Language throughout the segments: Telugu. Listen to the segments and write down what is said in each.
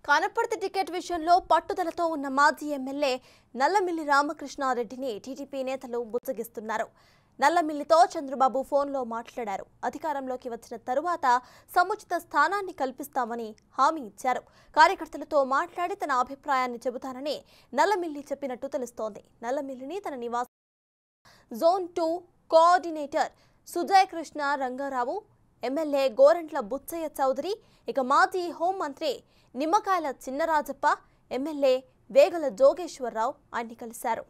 కనపర్తి టికెట్ విషయంలో పట్టుదలతో ఉన్న మాజీ ఎమ్మెల్యే నల్లమిల్లి రామకృష్ణారెడ్డిని టీడీపీ నేతలు బుజ్జగిస్తున్నారు. నల్లమిల్లితో చంద్రబాబు ఫోన్లో మాట్లాడారు. అధికారంలోకి వచ్చిన తరువాత సముచిత స్థానాన్ని కల్పిస్తామని హామీ ఇచ్చారు. కార్యకర్తలతో మాట్లాడి తన అభిప్రాయాన్ని చెబుతానని నల్లమిల్లి చెప్పినట్టు తెలుస్తోంది. నల్లమిల్లిని తన నివాస zone 2 coordinator Sujay Krishna Rangarao, MLA Gorantla Butchaiah Chowdary, ఇక మాజీ హోంమంత్రి నిమ్మకాయల చిన్నరాజప్ప, ఎమ్మెల్యే వేగల జోగేశ్వరరావు ఆయన్ని కలిశారు.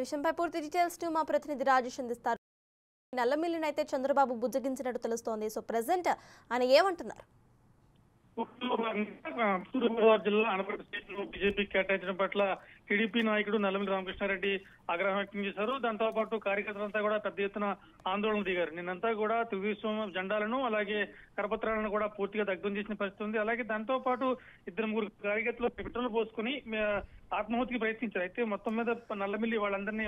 విషయంపై పూర్తి డీటెయిల్స్ మా ప్రతినిధి రాజేష్ అందిస్తారు. నల్లమిల్లిని అయితే చంద్రబాబు బుజ్జగించినట్టు తెలుస్తోంది. సో ప్రెసెంట్ ఆయన ఏమంటున్నారు? తూర్పుగోదావరి జిల్లా అనపర్తి సీట్ను బీజేపీ కేటాయించడం పట్ల టీడీపీ నాయకుడు నల్లమిల్లి రామకృష్ణారెడ్డి ఆగ్రహం వ్యక్తం చేశారు. దాంతో పాటు కార్యకర్తలంతా కూడా పెద్ద ఎత్తున ఆందోళన దిగారు. నిన్నంతా కూడా తెలుగుదేశం జెండాలను అలాగే కరపత్రాలను కూడా పూర్తిగా దగ్ధం చేసిన పరిస్థితి ఉంది. అలాగే దాంతో పాటు 2-3 కార్యకర్తలు పెట్రోల్ పోసుకుని ఆత్మహత్యకి ప్రయత్నించారు. అయితే మొత్తం మీద నల్లమిల్లి వాళ్ళందరినీ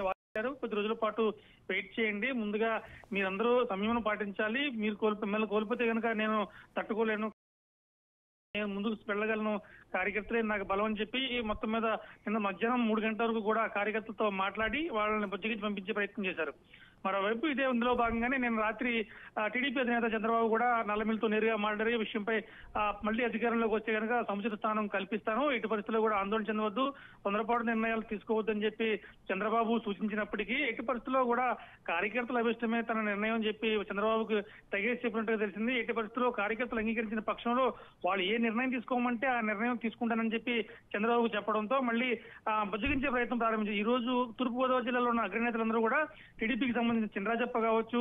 కొద్ది రోజుల పాటు వెయిట్ చేయండి, ముందుగా మీరందరూ సంయమనం పాటించాలి, మీరు మిమ్మల్ని కోల్పోతే కనుక నేను తట్టుకోలేను, నేను ముందుకు వెళ్ళగలను, కార్యకర్తలే నాకు బలం అని చెప్పి మొత్తం మీద నిన్న మధ్యాహ్నం 3 గంటల వరకు కూడా కార్యకర్తలతో మాట్లాడి వాళ్ళని బుజ్జగించి పంపించే ప్రయత్నం చేశారు. మరోవైపు ఇదే ఇందులో భాగంగానే నేను రాత్రి టీడీపీ అధినేత చంద్రబాబు కూడా నల్లమిల్లితో నేరుగా మాట్లాడే విషయంపై మళ్ళీ అధికారంలోకి వచ్చే కనుక సముచిత స్థానం కల్పిస్తాను, ఎట్టి పరిస్థితుల్లో కూడా ఆందోళన చెందవద్దు, తొందరపాటు నిర్ణయాలు తీసుకోవద్దని చెప్పి చంద్రబాబు సూచించినప్పటికీ ఎట్టి పరిస్థితుల్లో కూడా కార్యకర్తల అభిష్టమే తన నిర్ణయం చెప్పి చంద్రబాబుకు తెగేసి చెప్పినట్టుగా తెలిసింది. ఎట్టి పరిస్థితుల్లో కార్యకర్తలు అంగీకరించిన పక్షంలో వాళ్ళు ఏ నిర్ణయం తీసుకోమంటే ఆ నిర్ణయం తీసుకుంటానని చెప్పి చంద్రబాబు చెప్పడంతో మళ్ళీ బుజ్జగించే ప్రయత్నం ప్రారంభించారు. ఈ రోజు తూర్పుగోదావరి జిల్లాలో ఉన్న అగ్రనేతలందరూ కూడా టీడీపీకి సంబంధించిన చినరాజప్ప కావచ్చు,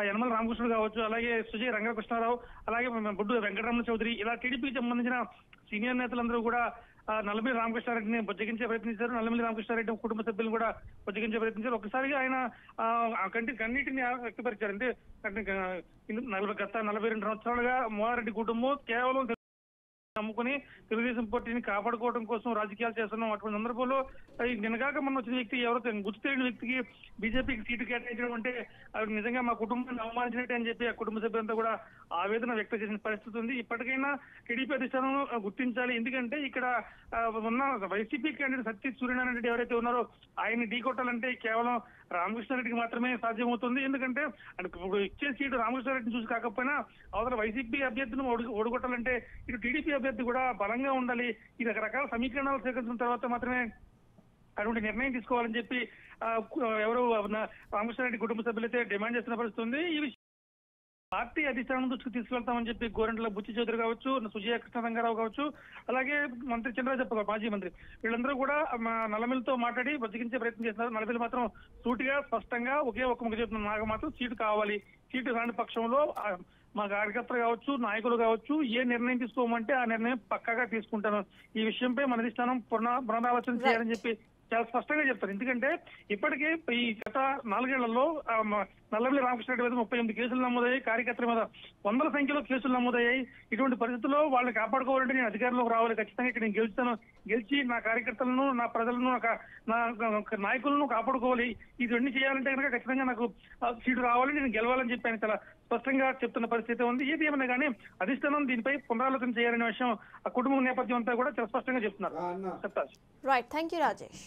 యనమల రామకృష్ణ కావచ్చు, అలాగే సుజయ్ రంగకృష్ణారావు, అలాగే బొడ్డు వెంకటరమణ చౌదరి, ఇలా టీడీపీకి సంబంధించిన సీనియర్ నేతలందరూ కూడా నల్లమిల్లి రామకృష్ణారెడ్డిని బుజ్జగించే ప్రయత్నించారు. నల్లమిల్లి రామకృష్ణారెడ్డి కుటుంబ సభ్యులను కూడా బుజ్జగించే ప్రయత్నించారు. ఒకసారిగా ఆయన కన్నీటిని వ్యక్తపరిచారు. అంటే గత 42 సంవత్సరాలుగా మోహారెడ్డి కుటుంబం కేవలం నమ్ముకుని తెలుగుదేశం పార్టీని కాపాడుకోవడం కోసం రాజకీయాలు చేస్తున్నాం. అటువంటి సందర్భంలో నిన్నగాక మొన్న వచ్చిన వ్యక్తి ఎవరైతే గుర్తు తెలియని వ్యక్తికి బీజేపీకి సీటు కేటాయించడం అంటే అవి నిజంగా మా కుటుంబాన్ని అవమానించినట్టే అని చెప్పి ఆ కుటుంబ సభ్యులంతా కూడా ఆవేదన వ్యక్తం చేసిన పరిస్థితి ఉంది. ఇప్పటికైనా టీడీపీ అధిష్టానం గుర్తించాలి. ఎందుకంటే ఇక్కడ ఉన్న వైసీపీ క్యాండిడేట్ సత్య సూర్యనారాయణ రెడ్డి ఎవరైతే ఉన్నారో ఆయన్ని ఢీకొట్టాలంటే కేవలం రామకృష్ణారెడ్డికి మాత్రమే సాధ్యమవుతుంది. ఎందుకంటే ఇప్పుడు ఇచ్చే సీటు రామకృష్ణారెడ్డిని చూసి కాకపోయినా అవతల వైసీపీ అభ్యర్థిని ఓడగొట్టాలంటే ఇటు టీడీపీ అభ్యర్థి కూడా బలంగా ఉండాలి. ఈ రకరకాల సమీకరణాలు సేకరించిన తర్వాత మాత్రమే అటువంటి నిర్ణయం తీసుకోవాలని చెప్పి ఎవరు రామకృష్ణారెడ్డి కుటుంబ సభ్యులైతే డిమాండ్ చేస్తున్న పరిస్థితి ఉంది. ఈ విషయం పార్టీ అధిష్టానం దృష్టికి తీసుకెళ్తామని చెప్పి గోరంట్ల బుచ్చి చౌదరి కావచ్చు, సుజయ కృష్ణ రంగారావు కావచ్చు, అలాగే మంత్రి చినరాజప్ప మాజీ మంత్రి, వీళ్ళందరూ కూడా నల్లమిల్లితో మాట్లాడి బుజ్జగించే ప్రయత్నం చేస్తున్నారు. నల్లమిల్లి మాత్రం సూటిగా స్పష్టంగా ఒకే ఒక్క ముఖ చెప్తున్నారు, నాకు మాత్రం సీటు కావాలి, సీటు రాని పక్షంలో మా కార్యకర్తలు కావచ్చు, నాయకులు కావచ్చు, ఏ నిర్ణయం తీసుకోమంటే ఆ నిర్ణయం పక్కాగా తీసుకుంటాను, ఈ విషయంపై మన అధిష్టానం పునరాలోచన చేయాలని చెప్పి చాలా స్పష్టంగా చెప్తారు. ఎందుకంటే ఇప్పటికే ఈ గత 4 ఏళ్లలో నల్లమిల్లి రామకృష్ణారెడ్డి మీద 38 కేసులు నమోదయ్యాయి, కార్యకర్తల మీద 100ల సంఖ్యలో కేసులు నమోదయ్యాయి. ఇటువంటి పరిస్థితుల్లో వాళ్ళని కాపాడుకోవాలంటే నేను అధికారంలోకి రావాలి, ఖచ్చితంగా ఇక్కడ నేను గెలుస్తాను, గెలిచి నా కార్యకర్తలను, నా ప్రజలను, నా నాయకులను కాపాడుకోవాలి, ఇవన్నీ చేయాలంటే కనుక ఖచ్చితంగా నాకు సీటు రావాలి, నేను గెలవాలని చెప్పి ఆయన చాలా స్పష్టంగా చెప్తున్న పరిస్థితి ఉంది. ఏది ఏమైనా కానీ అధిష్టానం దీనిపై పునరాలోచన చేయాలనే విషయం ఆ కుటుంబం నేపథ్యం అంతా కూడా చాలా స్పష్టంగా చెప్తున్నారు. Right, thank you Rajesh.